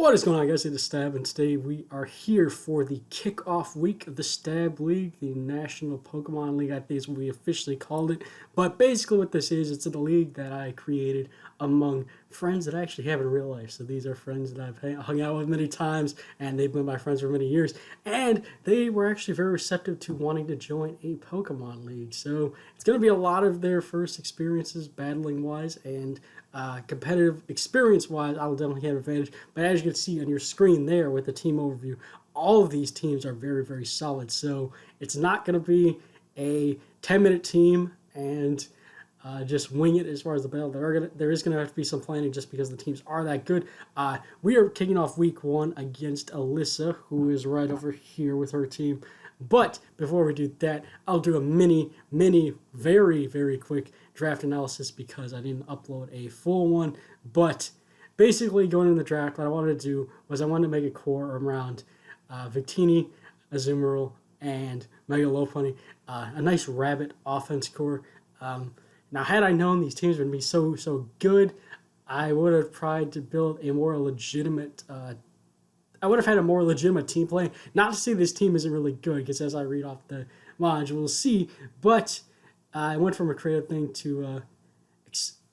What is going on, guys? It is Stab, and today we are here for the kickoff week of the Stab League, the National Pokemon League, I think is what we officially called it. But basically what this is, it's a league that I created among friends that I actually have in real life. So these are friends that I've hung out with many times, and they've been my friends for many years. And they were actually very receptive to wanting to join a Pokemon League. So it's going to be a lot of their first experiences battling-wise, and competitive experience-wise, I will definitely have an advantage. But as you can see on your screen there with the team overview, all of these teams are very, very solid. So it's not going to be a 10-minute team and just wing it as far as the battle. There is going to have to be some planning just because the teams are that good. We are kicking off week 1 against Alyssa, who is right over here with her team. But before we do that, I'll do a mini, very, very quick draft analysis because I didn't upload a full one. But basically, going in the draft, what I wanted to do was I wanted to make a core around Victini, Azumarill, and Mega Lopunny. A nice rabbit offense core. Now, had I known these teams would be so good, I would have tried to build a more legitimate I would have had a more legitimate team play. Not to say this team isn't really good, because as I read off the module, we'll see. But I went from a creative thing to...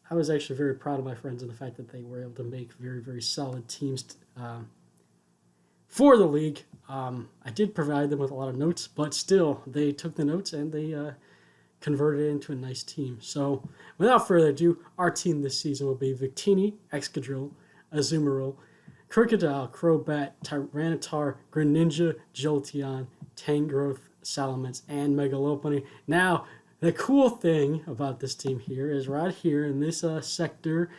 I was actually very proud of my friends and the fact that they were able to make very, very solid teams for the league. I did provide them with a lot of notes, but still, they took the notes and they converted it into a nice team. So, without further ado, our team this season will be Victini, Excadrill, Azumarill, Crocodile, Crobat, Tyranitar, Greninja, Jolteon, Tangrowth, Salamence, and Mega Lopunny. Now, the cool thing about this team here is right here in this sector,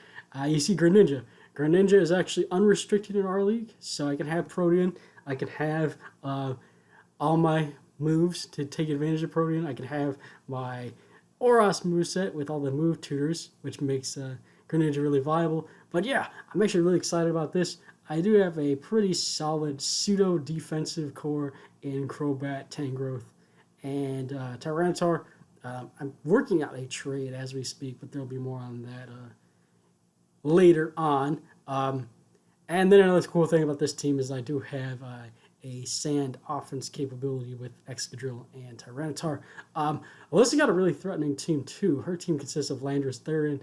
you see Greninja. Greninja is actually unrestricted in our league, so I can have Protean. I can have all my moves to take advantage of Protean. I can have my Oros moveset with all the move tutors, which makes Greninja really viable. But yeah, I'm actually really excited about this. I do have a pretty solid pseudo-defensive core in Crobat, Tangrowth, and Tyranitar. I'm working out a trade as we speak, but there'll be more on that later on. And then another cool thing about this team is I do have a sand offense capability with Excadrill and Tyranitar. Alyssa got a really threatening team too. Her team consists of Landorus, Therian,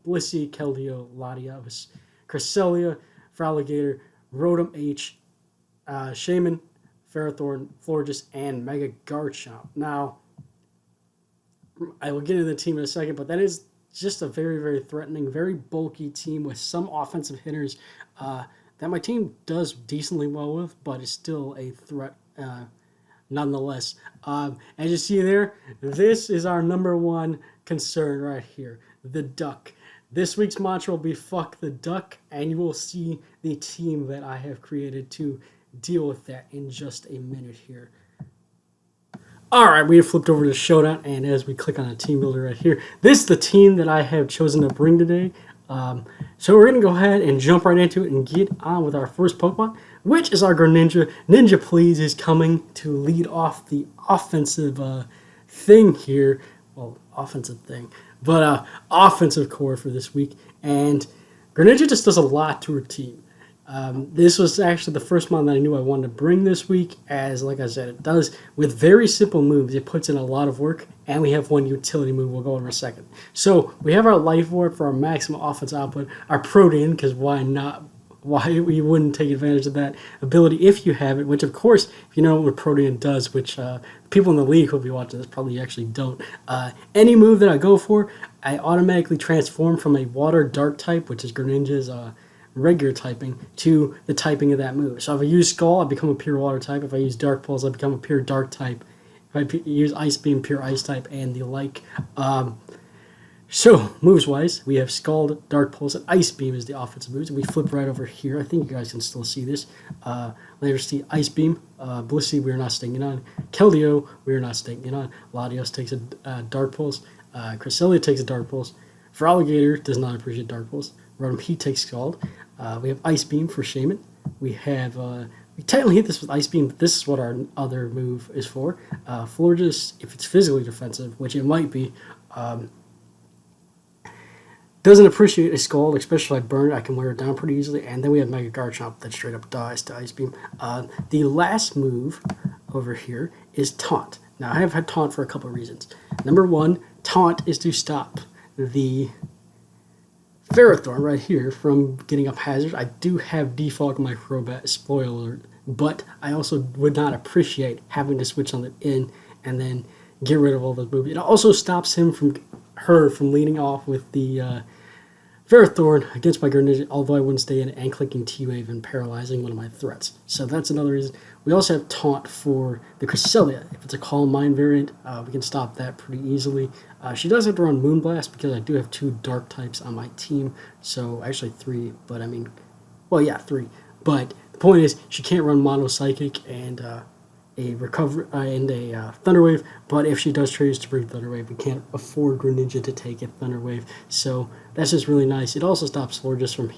Blissey, Keldeo, Latios, Cresselia, Feraligatr, Rotom H, Shaman, Ferrothorn, Florges, and Mega Garchomp. Now, I will get into the team in a second, but that is just a very, very threatening, very bulky team with some offensive hitters that my team does decently well with, but is still a threat nonetheless. As you see there, this is our number one concern right here, the duck. This week's mantra will be fuck the duck, and you will see the team that I have created to deal with that in just a minute here. Alright, we have flipped over to Showdown, and as we click on a team builder right here, this is the team that I have chosen to bring today. So we're going to go ahead and jump right into it and get on with our first Pokemon, which is our Greninja. Ninja Please is coming to lead off the offensive thing here. Well, offensive thing. But offensive core for this week. And Greninja just does a lot to her team. This was actually the first one that I knew I wanted to bring this week, as, like I said, it does with very simple moves. It puts in a lot of work, and we have one utility move we'll go over in a second. So we have our Life Orb for our maximum offense output, our Protean, because why not? Why we wouldn't take advantage of that ability if you have it, which, of course, if you know what Protean does, which people in the league who will be watching this probably actually don't. Any move that I go for, I automatically transform from a Water Dark type, which is Greninja's regular typing, to the typing of that move. So if I use Skull, I become a pure Water type. If I use Dark Pulse, I become a pure Dark type. If I use Ice Beam, pure Ice type, and the like. So, moves-wise, we have Scald, Dark Pulse, and Ice Beam as the offensive moves. And we flip right over here. I think you guys can still see this. Later see Ice Beam. Blissey, we are not stinging on. Keldeo, we are not stinging on. Latios takes a Dark Pulse. Cresselia takes a Dark Pulse. Feraligatr does not appreciate Dark Pulse. Rotom Heat takes Scald. We have Ice Beam for Shaman. We have... we technically hit this with Ice Beam, but this is what our other move is for. Florges, if it's physically defensive, which it might be... Doesn't appreciate a Scald, especially if I burn it. I can wear it down pretty easily. And then we have Mega Garchomp that straight up dies to Ice Beam. The last move over here is Taunt. Now, I have had Taunt for a couple of reasons. Number one, Taunt is to stop the Ferrothorn right here from getting up hazards. I do have defog my Crobat, spoiler alert, but I also would not appreciate having to switch on it in and then get rid of all those moves. It also stops her from leading off with the Ferrothorn against my Greninja, although I wouldn't stay in and clicking T-Wave and paralyzing one of my threats. So that's another reason. We also have Taunt for the Cresselia. If it's a Calm Mind variant, we can stop that pretty easily. She does have to run Moonblast because I do have 2 Dark types on my team. So actually 3, but I mean, well, yeah, 3. But the point is, she can't run Mono Psychic and a recovery and a Thunder Wave, but if she does choose to bring Thunder Wave, we can't afford Greninja to take a Thunder Wave, so that's just really nice. It also stops Florges from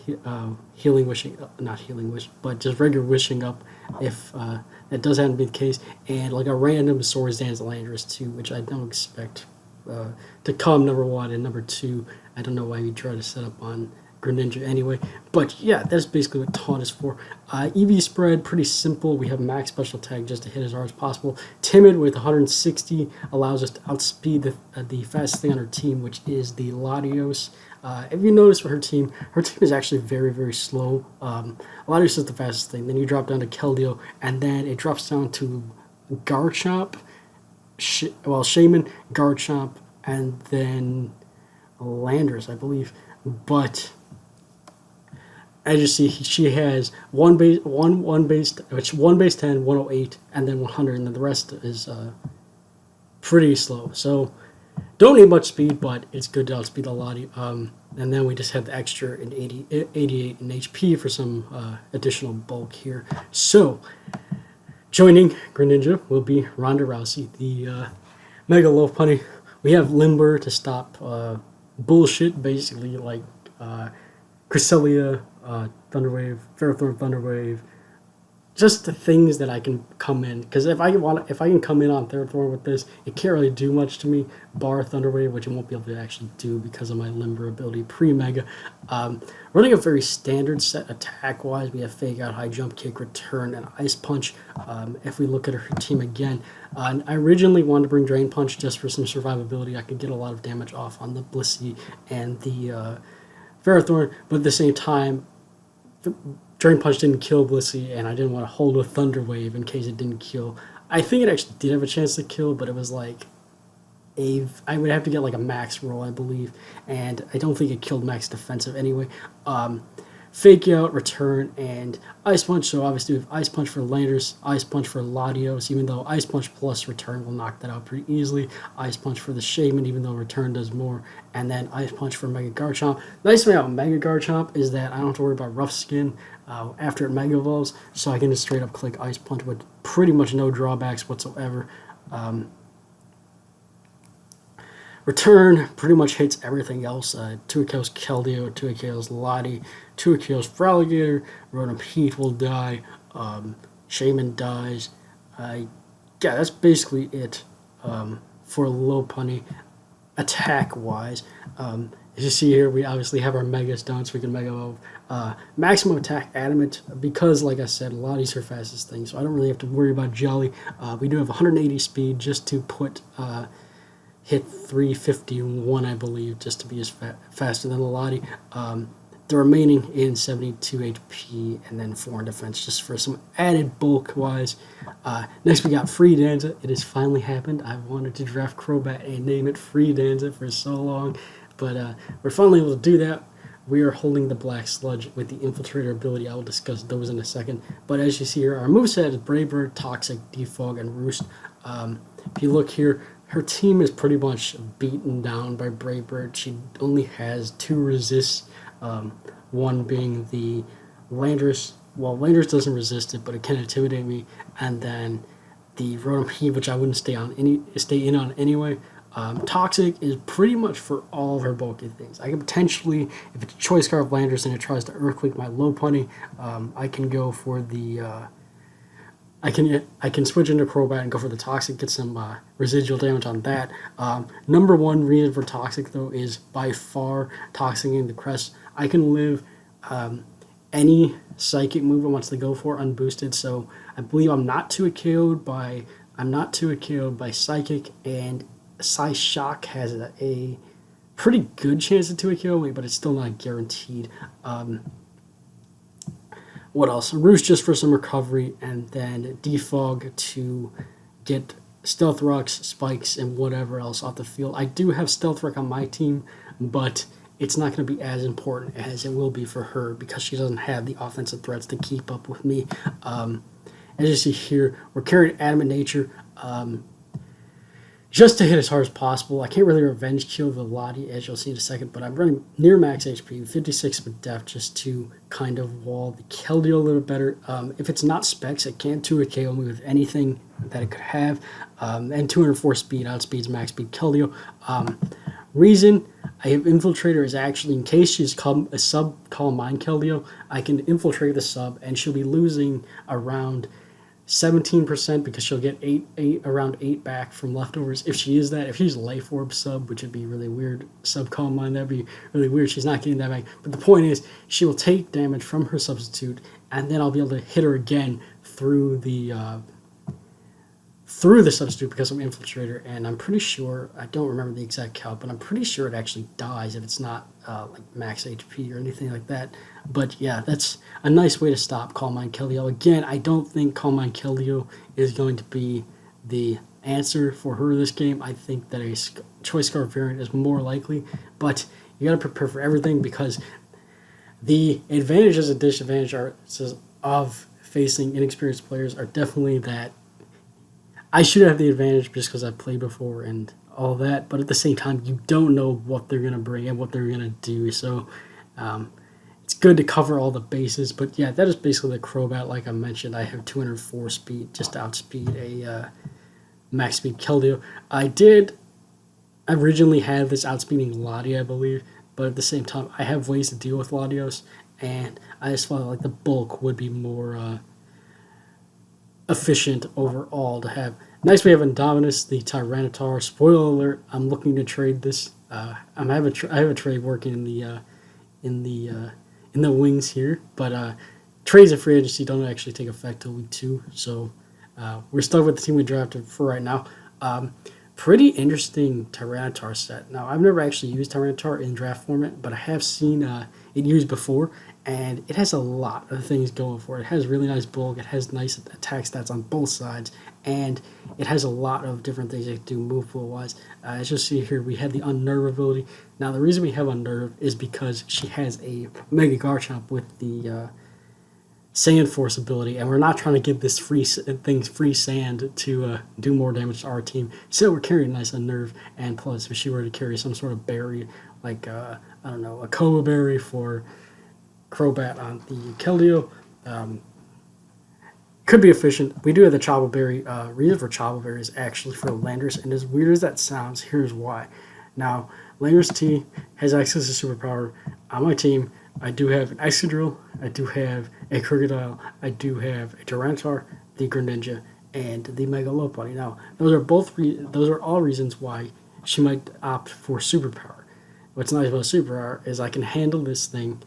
healing wishing, not healing wish, but just regular wishing up if that does happen to be the case, and like a random Swords Dance Landorus too, which I don't expect to come, number 1, and number 2, I don't know why you try to set up on Greninja anyway. But yeah, that's basically what Taunt is for. EV spread, pretty simple. We have max special attack just to hit as hard as possible. Timid with 160 allows us to outspeed the fastest thing on her team, which is the Latios. If you notice for her team is actually very, very slow. Latios is the fastest thing. Then you drop down to Keldeo, and then it drops down to Garchomp, Shaman, Garchomp, and then Landorus, I believe. But as you see, she has one base 10, 108, and then 100, and then the rest is pretty slow. So don't need much speed, but it's good to outspeed a lot. And then we just have the extra in 88 in HP for some additional bulk here. So joining Greninja will be Ronda Rousey, the Mega Lopunny. We have Limber to stop bullshit, basically, like Cresselia, Thunder Wave, Ferrothorn, Thunder Wave, just the things that I can come in. Because if I can come in on Ferrothorn with this, it can't really do much to me, bar Thunder Wave, which I won't be able to actually do because of my Limber ability pre-Mega. Running a very standard set attack-wise, we have Fake Out, High Jump, Kick, Return, and Ice Punch. If we look at her team again, I originally wanted to bring Drain Punch just for some survivability. I could get a lot of damage off on the Blissey and the Ferrothorn, but at the same time, Drain Punch didn't kill Blissey, and I didn't want to hold a Thunder Wave in case it didn't kill. I think it actually did have a chance to kill, but it was like I would have to get like a max roll, I believe, and I don't think it killed max defensive anyway. Fake Out, Return, and Ice Punch. So obviously we have Ice Punch for Landorus, Ice Punch for Latios, even though Ice Punch plus Return will knock that out pretty easily. Ice Punch for the Shaman, even though Return does more. And then Ice Punch for Mega Garchomp. The nice thing about Mega Garchomp is that I don't have to worry about Rough Skin after it Mega Evolves, so I can just straight up click Ice Punch with pretty much no drawbacks whatsoever. Return pretty much hits everything else. 2 kills Keldeo, 2 kills Lottie, 2 kills Fraligator, Rotom Heat will die, Shaman dies. Yeah, that's basically it for Lopunny attack-wise. As you see here, we obviously have our Megas done, so we can Mega Evolve. Maximum attack Adamant, because, like I said, Lottie's her fastest thing, so I don't really have to worry about Jolly. We do have 180 speed just to put... hit 351, I believe, just to be as faster than Lottie. The remaining in 72 HP and then 4 in defense, just for some added bulk-wise. Next, we got Free Danza. It has finally happened. I wanted to draft Crobat and name it Free Danza for so long, but we're finally able to do that. We are holding the Black Sludge with the Infiltrator ability. I will discuss those in a second. But as you see here, our moveset is Brave Bird, Toxic, Defog, and Roost. If you look here, her team is pretty much beaten down by Brave Bird. She only has 2 resists, one being the Landorus. Well, Landorus doesn't resist it, but it can intimidate me. And then the Rotom Heat, which I wouldn't stay in on anyway. Toxic is pretty much for all of her bulky things. I can potentially, if it's a choice card of Landorus and it tries to Earthquake my Lopunny, I can go for the I can switch into Crobat and go for the Toxic, get some residual damage on that. Number one reason for Toxic, though, is by far Toxic in the Crest. I can live any Psychic move it wants to go for unboosted, so I believe I'm not too KO'd by Psychic, and Psyshock has a pretty good chance to 2 KO me, but it's still not guaranteed. What else? Roost just for some recovery, and then Defog to get Stealth Rocks, Spikes, and whatever else off the field. I do have Stealth Rock on my team, but it's not going to be as important as it will be for her because she doesn't have the offensive threats to keep up with me. As you see here, we're carrying Adamant Nature just to hit as hard as possible. I can't really revenge kill the Lottie, as you'll see in a second, but I'm running near max HP, 56 with def, just to kind of wall the Keldeo a little better. If it's not specs, it can't 2 KO me with anything that it could have. And 204 speed, outspeeds max speed Keldeo. Reason I have Infiltrator is actually, in case she's a sub Calm Mind Keldeo, I can infiltrate the sub, and she'll be losing around 17% because she'll get around 8 back from leftovers if she is that. If she's Life Orb sub, which would be really weird, sub Calm Mind, that'd be really weird. She's not getting that back. But the point is, she will take damage from her substitute, and then I'll be able to hit her again through the substitute because I'm Infiltrator. And I'm pretty sure, I don't remember the exact count, but I'm pretty sure it actually dies if it's not like max HP or anything like that. But yeah, that's a nice way to stop Calm Mind Keldeo. Again, I don't think Calm Mind Keldeo is going to be the answer for her this game. I think that a Choice Scarf variant is more likely, but you got to prepare for everything because the advantages and disadvantages of facing inexperienced players are definitely that I should have the advantage just because I've played before and all that, but at the same time, you don't know what they're going to bring and what they're going to do, so it's good to cover all the bases. But yeah, that is basically the Crobat. Like I mentioned, I have 204 speed just to outspeed a max speed Keldeo. I originally had this outspeeding Lottie, I believe, but at the same time, I have ways to deal with Latios, and I just felt like the bulk would be more efficient overall to have. Next, we have Indominus, the Tyranitar. Spoiler alert: I'm looking to trade this. I have a trade working in the wings here, but trades of free agency don't actually take effect till week 2, so we're stuck with the team we drafted for right now. Pretty interesting Tyranitar set. Now, I've never actually used Tyranitar in draft format, but I have seen it used before, and it has a lot of things going for it. It has really nice bulk, it has nice attack stats on both sides, and it has a lot of different things it can do move pool-wise. As you'll see here, we have the Unnerve ability. Now, the reason we have Unnerve is because she has a Mega Garchomp with the Sand Force ability, and we're not trying to give this free sand to do more damage to our team. So we're carrying a nice Unnerve, and plus, if she were to carry some sort of berry, like, I don't know, a Koba berry for Crobat on the Keldeo, could be efficient. We do have the Chaba Berry. Reason for Chaba Berry is actually for Landorus, and as weird as that sounds, here's why. Now, Landorus T has access to Superpower. On my team, I do have an Excadrill, I do have a Crocodile, I do have a Tyranitar, the Greninja, and the Mega Lopunny. Now, those are all reasons why she might opt for Superpower. What's nice about Superpower is I can handle this thing,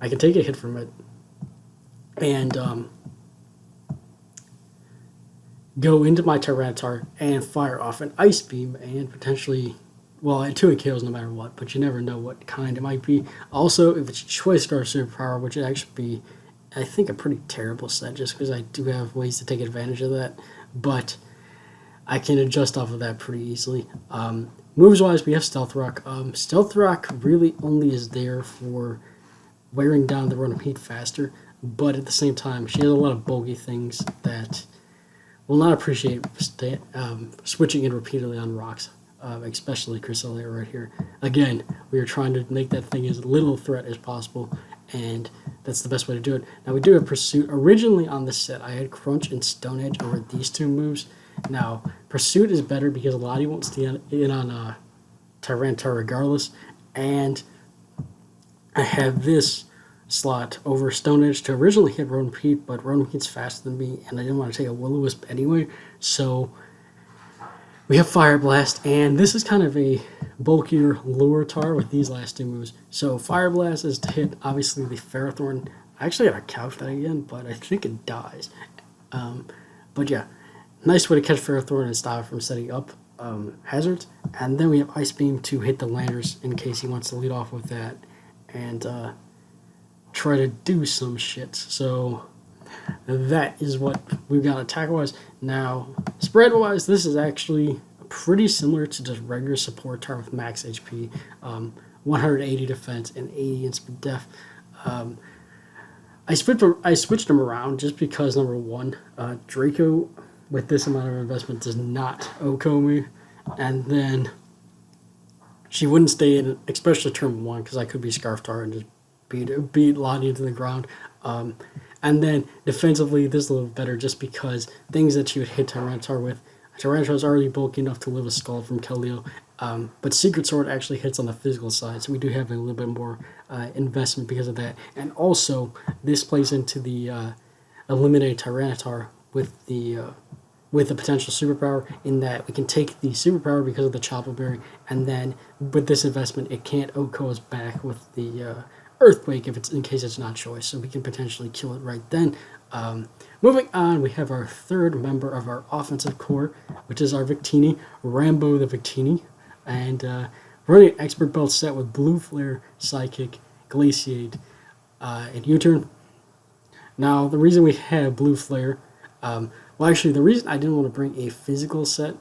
I can take a hit from it, and go into my Tyranitar and fire off an Ice Beam and potentially, well, at 2 kills no matter what, but you never know what kind it might be. Also, if it's Choice Scarf Superpower, which would actually be, I think, a pretty terrible set just because I do have ways to take advantage of that, but I can adjust off of that pretty easily. Moves-wise, we have Stealth Rock. Stealth Rock really only is there for wearing down the Rotom Heat faster, but at the same time, she has a lot of bulky things that will not appreciate switching in repeatedly on rocks, especially Cresselia right here. Again, we are trying to make that thing as little threat as possible, and that's the best way to do it. Now, we do have Pursuit. Originally on this set, I had Crunch and Stone Edge over these two moves. Now, Pursuit is better because Lottie won't stay in on Tyranitar regardless, and I have this slot over Stone Edge to originally hit Roden Pete, but Roden Pete's faster than me, and I didn't want to take a Will-O-Wisp anyway, so we have Fire Blast, and this is kind of a bulkier lure tar with these last two moves. So Fire Blast is to hit, obviously, the Ferrothorn. I actually gotta couch that again, but I think it dies. But yeah, nice way to catch Ferrothorn and stop it from setting up hazards. And then we have Ice Beam to hit the Landers in case he wants to lead off with that and try to do some shit. So that is what we've got attack-wise. Now, spread-wise, this is actually pretty similar to just regular support tar with max HP, 180 defense and 80 instant def. I switched them around just because, number one, Draco, with this amount of investment, does not OHKO me, and then she wouldn't stay in, especially turn 1, because I could be Scarf Tar and just beat Lottie into the ground. And then defensively, this is a little better just because things that she would hit Tyranitar with. Tyranitar is already bulky enough to live a skull from Keldeo, but Secret Sword actually hits on the physical side, so we do have a little bit more investment because of that. And also, this plays into the eliminate Tyranitar with the potential superpower, in that we can take the superpower because of the Chopper Berry, and then with this investment, it can't OHKO us back with the Earthquake if it's in case it's not choice, so we can potentially kill it right then. Moving on, we have our third member of our offensive core, which is our Victini, Rambo the Victini, and running an expert belt set with Blue Flare, Psychic, Glaciate, and U-turn. Now, the reason we have Blue Flare, well, actually, the reason I didn't want to bring a physical set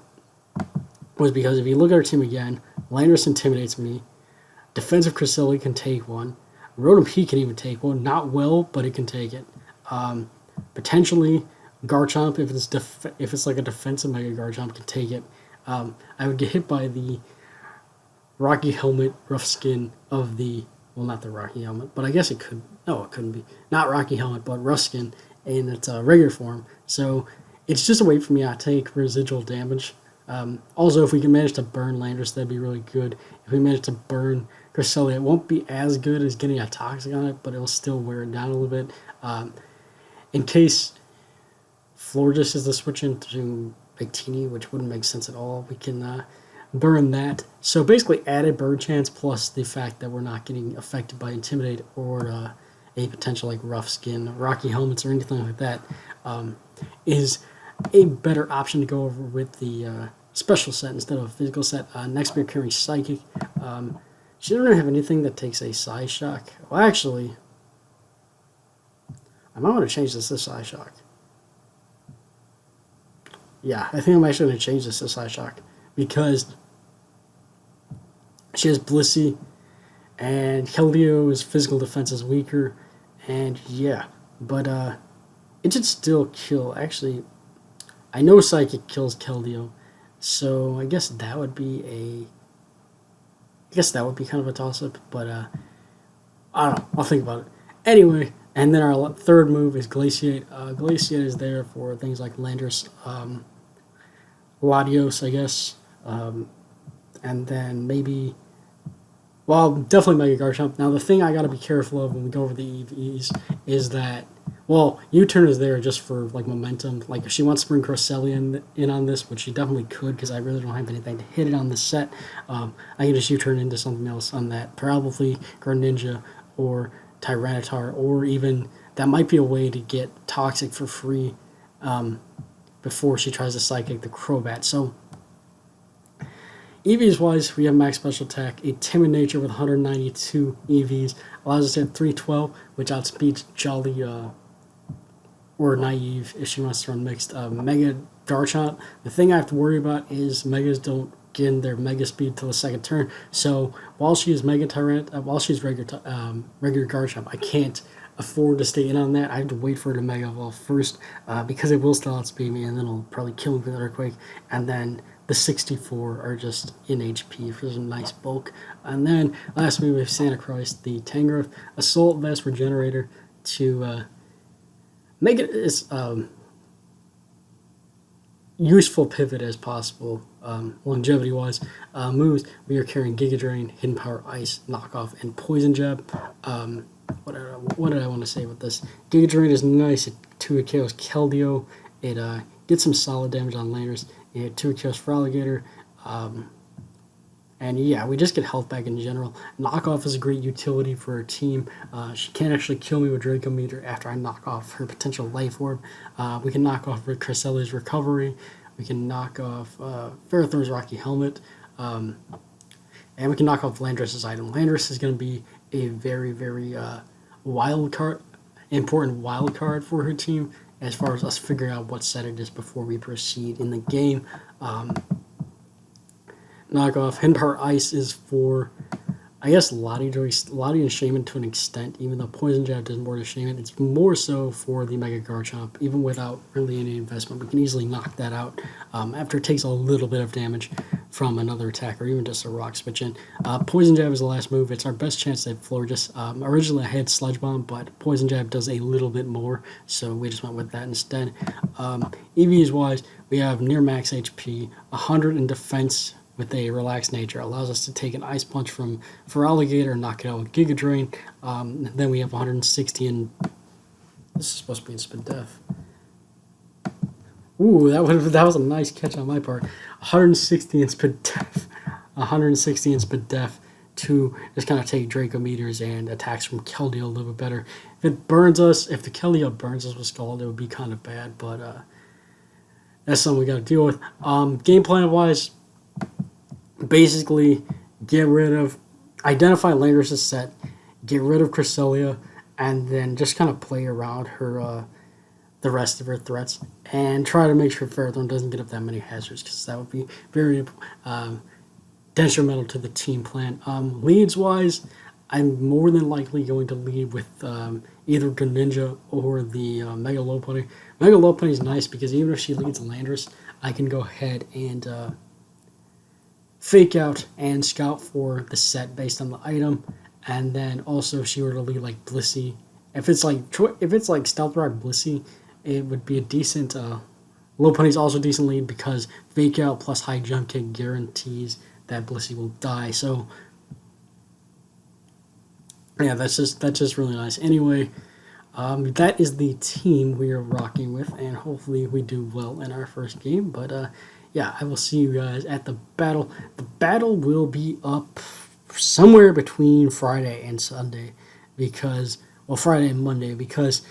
was because if you look at our team again, Landorus intimidates me, defensive Cresselia can take one, Rotom P can even take one, not well, but it can take it. Potentially, Garchomp, if it's like a defensive Mega Garchomp, can take it. I would get hit by the Rocky Helmet Rough Skin of the, well, not the Rocky Helmet, but I guess it could, no, it couldn't be. Not Rocky Helmet, but Rough Skin in its regular form. So it's just a way for me to take residual damage. Also, if we can manage to burn Landorus, that'd be really good. If we manage to burn Cresselia, it won't be as good as getting a Toxic on it, but it'll still wear it down a little bit. In case Florges is the switch into Victini, which wouldn't make sense at all, we can burn that. So basically added bird chance plus the fact that we're not getting affected by Intimidate or a potential like Rough Skin, Rocky Helmets, or anything like that, is a better option to go over with the special set instead of a physical set. Next we're carrying Psychic. She doesn't have anything that takes a Psy Shock. Well, actually, I might want to change this to Psy Shock. Yeah, I think I'm actually going to change this to Psy Shock because she has Blissey, and Keldeo's physical defense is weaker, and yeah, but it should still kill. Actually, I know Psychic kills Keldeo, so I guess that would be kind of a toss-up, but I don't know. I'll think about it. Anyway, and then our third move is Glaciate. Glaciate is there for things like Landorus, Latios, I guess, and then maybe, well, definitely Mega Garchomp. Now, the thing I got to be careful of when we go over the EVs is that, well, U-turn is there just for, like, momentum. Like, if she wants to bring Cresselia in on this, which she definitely could, because I really don't have anything to hit it on this set, I can just U-turn into something else on that. Probably Greninja or Tyranitar, or even, that might be a way to get Toxic for free before she tries to Psychic the Crobat. So, EVs-wise, we have max special attack, a timid nature with 192 EVs, allows us to hit 312, which outspeeds Jolly, or Naive if she wants to run mixed. Mega Garchomp, the thing I have to worry about is Megas don't get in their Mega Speed till the second turn, so while she is Mega Tyrant, while she's regular Garchomp, I can't afford to stay in on that. I have to wait for her to Mega Evolve first, because it will still outspeed me, and then it'll probably kill me with Earthquake, and then the 64 are just in HP for some nice bulk. And then lastly we have Santa Christ, the Tangrowth, Assault Vest Regenerator to make it as useful pivot as possible, longevity wise. Moves, we are carrying Giga Drain, Hidden Power, Ice, Knockoff, and Poison Jab. what did I want to say with this? Giga Drain is nice. It 2 KOs Keldeo. It gets some solid damage on Landers. It 2 KOs for Alligator. And yeah, we just get health back in general. Knockoff is a great utility for our team. She can't actually kill me with Draco Meter after I knock off her potential Life Orb. We can knock off Cressella's Recovery. We can knock off Ferrothorn's Rocky Helmet. And we can knock off Landress's item. Landress is going to be a very, very important wild card for her team as far as us figuring out what set it is before we proceed in the game. Knockoff Hidden Power Ice is for, I guess, Lottie and Shaman to an extent, even though Poison Jab does more to Shaman. It's more so for the Mega Garchomp. Even without really any investment, we can easily knock that out after it takes a little bit of damage from another attack or even just a rock switch in. Poison Jab is the last move. It's our best chance at Florges. Originally I had Sludge Bomb, but Poison Jab does a little bit more, so we just went with that instead. EVs wise, we have near max HP, 100 in defense with a relaxed nature. Allows us to take an Ice Punch for Alligator and knock it out with Giga Drain. Then we have 160 in... This is supposed to be in Spadef. Ooh, that was a nice catch on my part. 160 in Spadef. 160 in Spadef to just kind of take Draco Meters and attacks from Keldeo a little bit better. If it burns us, if the Keldeo burns us with Scald, it would be kind of bad, but that's something we got to deal with. Game plan wise, basically identify Landers' set, get rid of Cresselia, and then just kind of play around her the rest of her threats and try to make sure Ferrothorn doesn't get up that many hazards, because that would be very detrimental to the team plan. Leads wise, I'm more than likely going to lead with either Greninja or the Mega Lopunny. Mega Lopunny is nice because even if she leads Landers, I can go ahead and fake out and scout for the set based on the item, and then also if she were to lead like Blissey, if it's like Stealth Rock Blissey, it would be a decent. Lopunny's also a decent lead because fake out plus high jump kick guarantees that Blissey will die. So yeah, that's just really nice. Anyway, that is the team we are rocking with, and hopefully we do well in our first game. But yeah, I will see you guys at the battle. The battle will be up somewhere between Friday and Sunday, Friday and Monday, because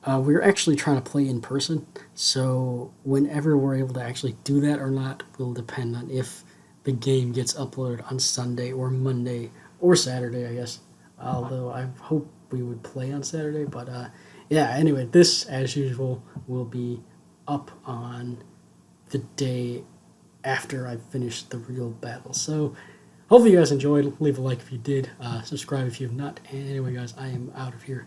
we're actually trying to play in person. So whenever we're able to actually do that or not will depend on if the game gets uploaded on Sunday or Monday or Saturday, I guess. Although I hope we would play on Saturday. But yeah, anyway, this, as usual, will be up on the day after I finish the real battle. So hopefully you guys enjoyed. Leave a like if you did. Subscribe if you have not. And anyway, guys, I am out of here.